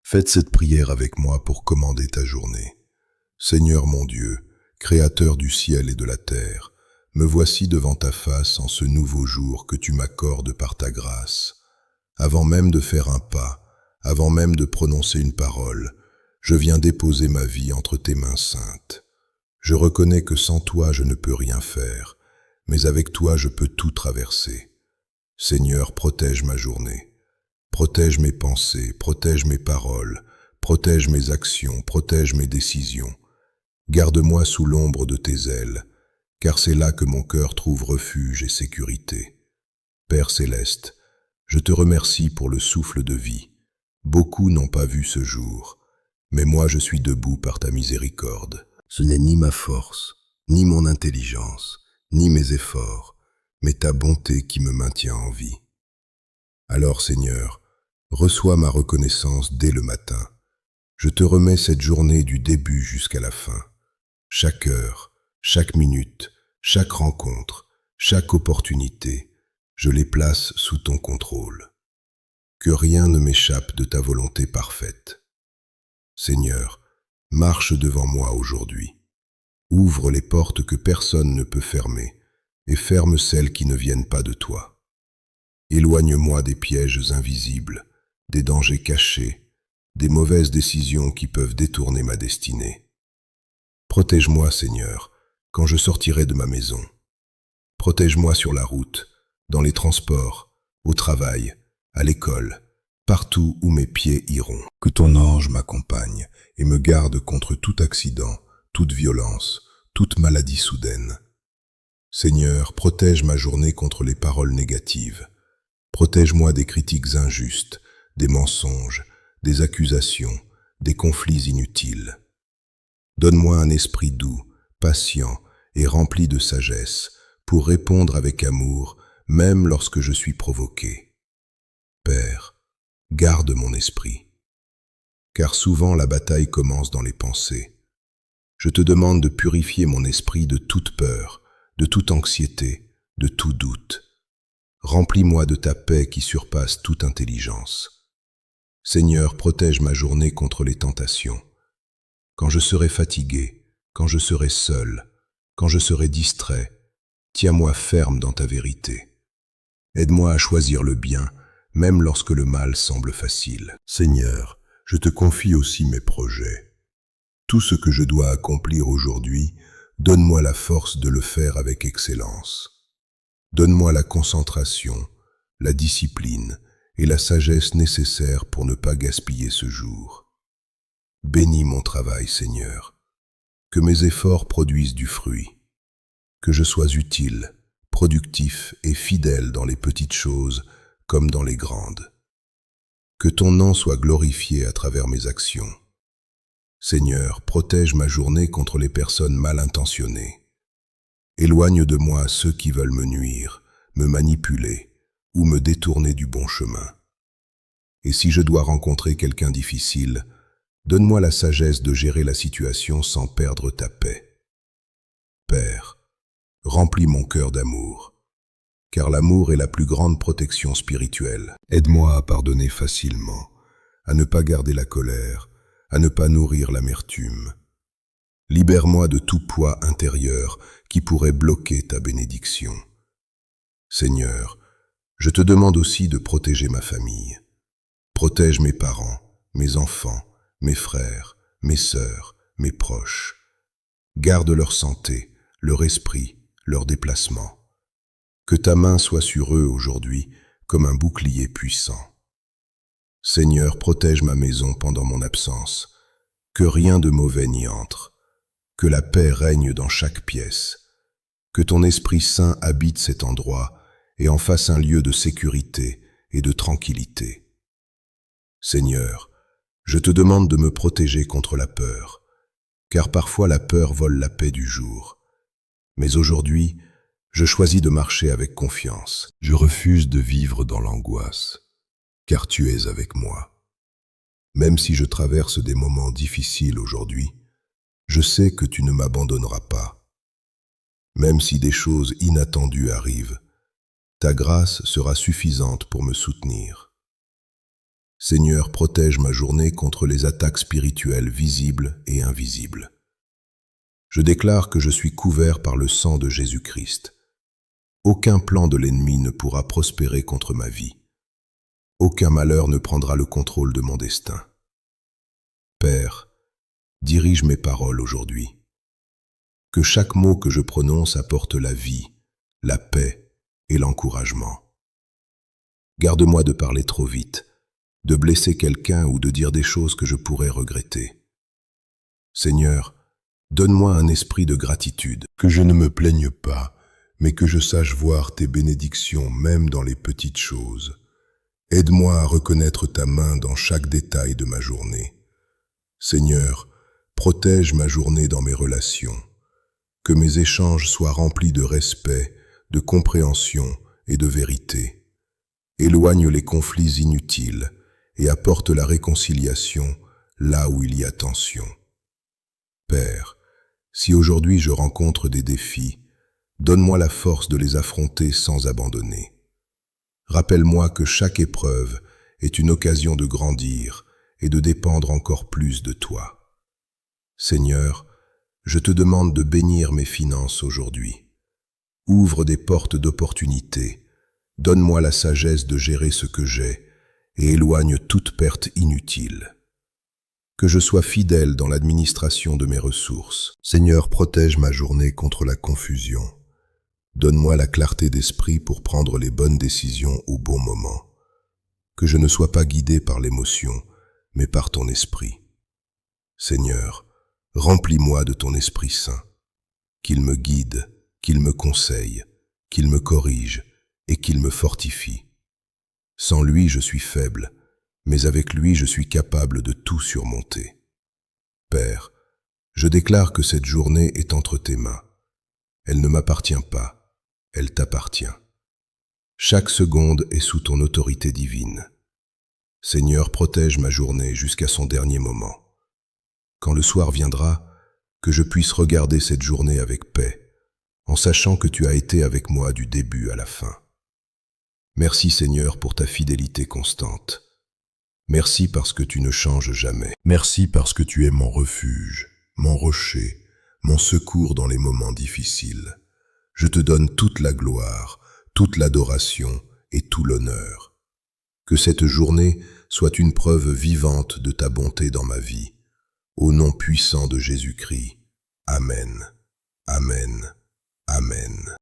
Faites cette prière avec moi pour commander ta journée. Seigneur mon Dieu, Créateur du ciel et de la terre, me voici devant ta face en ce nouveau jour que tu m'accordes par ta grâce. Avant même de faire un pas, avant même de prononcer une parole, je viens déposer ma vie entre tes mains saintes. Je reconnais que sans toi je ne peux rien faire, mais avec toi je peux tout traverser. Seigneur, protège ma journée. Protège mes pensées, protège mes paroles, protège mes actions, protège mes décisions. Garde-moi sous l'ombre de tes ailes, car c'est là que mon cœur trouve refuge et sécurité. Père céleste, je te remercie pour le souffle de vie. Beaucoup n'ont pas vu ce jour, mais moi je suis debout par ta miséricorde. Ce n'est ni ma force, ni mon intelligence, ni mes efforts, mais ta bonté qui me maintient en vie. Alors Seigneur, reçois ma reconnaissance dès le matin. Je te remets cette journée du début jusqu'à la fin. Chaque heure, chaque minute, chaque rencontre, chaque opportunité, je les place sous ton contrôle. Que rien ne m'échappe de ta volonté parfaite. Seigneur, marche devant moi aujourd'hui. Ouvre les portes que personne ne peut fermer et ferme celles qui ne viennent pas de toi. Éloigne-moi des pièges invisibles, des dangers cachés, des mauvaises décisions qui peuvent détourner ma destinée. Protège-moi, Seigneur, quand je sortirai de ma maison. Protège-moi sur la route, dans les transports, au travail, à l'école, partout où mes pieds iront. Que ton ange m'accompagne et me garde contre tout accident, toute violence, toute maladie soudaine. Seigneur, protège ma journée contre les paroles négatives. Protège-moi des critiques injustes, des mensonges, des accusations, des conflits inutiles. Donne-moi un esprit doux, patient et rempli de sagesse pour répondre avec amour, même lorsque je suis provoqué. Père, garde mon esprit, car souvent la bataille commence dans les pensées. Je te demande de purifier mon esprit de toute peur, de toute anxiété, de tout doute. Remplis-moi de ta paix qui surpasse toute intelligence. Seigneur, protège ma journée contre les tentations. Quand je serai fatigué, quand je serai seul, quand je serai distrait, tiens-moi ferme dans ta vérité. Aide-moi à choisir le bien, même lorsque le mal semble facile. Seigneur, je te confie aussi mes projets. Tout ce que je dois accomplir aujourd'hui, donne-moi la force de le faire avec excellence. Donne-moi la concentration, la discipline et la sagesse nécessaires pour ne pas gaspiller ce jour. Bénis mon travail, Seigneur. Que mes efforts produisent du fruit. Que je sois utile, productif et fidèle dans les petites choses comme dans les grandes. Que ton nom soit glorifié à travers mes actions. Seigneur, protège ma journée contre les personnes mal intentionnées. Éloigne de moi ceux qui veulent me nuire, me manipuler ou me détourner du bon chemin. Et si je dois rencontrer quelqu'un difficile, donne-moi la sagesse de gérer la situation sans perdre ta paix. Père, remplis mon cœur d'amour, car l'amour est la plus grande protection spirituelle. Aide-moi à pardonner facilement, à ne pas garder la colère, à ne pas nourrir l'amertume. Libère-moi de tout poids intérieur qui pourrait bloquer ta bénédiction. Seigneur, je te demande aussi de protéger ma famille. Protège mes parents, mes enfants, mes frères, mes sœurs, mes proches. Garde leur santé, leur esprit, leur déplacement. Que ta main soit sur eux aujourd'hui comme un bouclier puissant. Seigneur, protège ma maison pendant mon absence. Que rien de mauvais n'y entre. Que la paix règne dans chaque pièce. Que ton Esprit Saint habite cet endroit et en fasse un lieu de sécurité et de tranquillité. Seigneur, je te demande de me protéger contre la peur, car parfois la peur vole la paix du jour. Mais aujourd'hui, je choisis de marcher avec confiance. Je refuse de vivre dans l'angoisse, car tu es avec moi. Même si je traverse des moments difficiles aujourd'hui, je sais que tu ne m'abandonneras pas. Même si des choses inattendues arrivent, ta grâce sera suffisante pour me soutenir. Seigneur, protège ma journée contre les attaques spirituelles visibles et invisibles. Je déclare que je suis couvert par le sang de Jésus-Christ. Aucun plan de l'ennemi ne pourra prospérer contre ma vie. Aucun malheur ne prendra le contrôle de mon destin. Père, dirige mes paroles aujourd'hui. Que chaque mot que je prononce apporte la vie, la paix et l'encouragement. Garde-moi de parler trop vite, de blesser quelqu'un ou de dire des choses que je pourrais regretter. Seigneur, donne-moi un esprit de gratitude, que je ne me plaigne pas, mais que je sache voir tes bénédictions même dans les petites choses. Aide-moi à reconnaître ta main dans chaque détail de ma journée. Seigneur, protège ma journée dans mes relations. Que mes échanges soient remplis de respect, de compréhension et de vérité. Éloigne les conflits inutiles et apporte la réconciliation là où il y a tension. Père, si aujourd'hui je rencontre des défis, donne-moi la force de les affronter sans abandonner. Rappelle-moi que chaque épreuve est une occasion de grandir et de dépendre encore plus de toi. Seigneur, je te demande de bénir mes finances aujourd'hui. Ouvre des portes d'opportunités, donne-moi la sagesse de gérer ce que j'ai et éloigne toute perte inutile. Que je sois fidèle dans l'administration de mes ressources. Seigneur, protège ma journée contre la confusion. Donne-moi la clarté d'esprit pour prendre les bonnes décisions au bon moment. Que je ne sois pas guidé par l'émotion, mais par ton esprit. Seigneur, remplis-moi de ton Esprit Saint, qu'il me guide, qu'il me conseille, qu'il me corrige et qu'il me fortifie. Sans lui, je suis faible, mais avec lui, je suis capable de tout surmonter. Père, je déclare que cette journée est entre tes mains. Elle ne m'appartient pas, elle t'appartient. Chaque seconde est sous ton autorité divine. Seigneur, protège ma journée jusqu'à son dernier moment. Quand le soir viendra, que je puisse regarder cette journée avec paix, en sachant que tu as été avec moi du début à la fin. Merci Seigneur pour ta fidélité constante. Merci parce que tu ne changes jamais. Merci parce que tu es mon refuge, mon rocher, mon secours dans les moments difficiles. Je te donne toute la gloire, toute l'adoration et tout l'honneur. Que cette journée soit une preuve vivante de ta bonté dans ma vie. Au nom puissant de Jésus-Christ. Amen. Amen. Amen.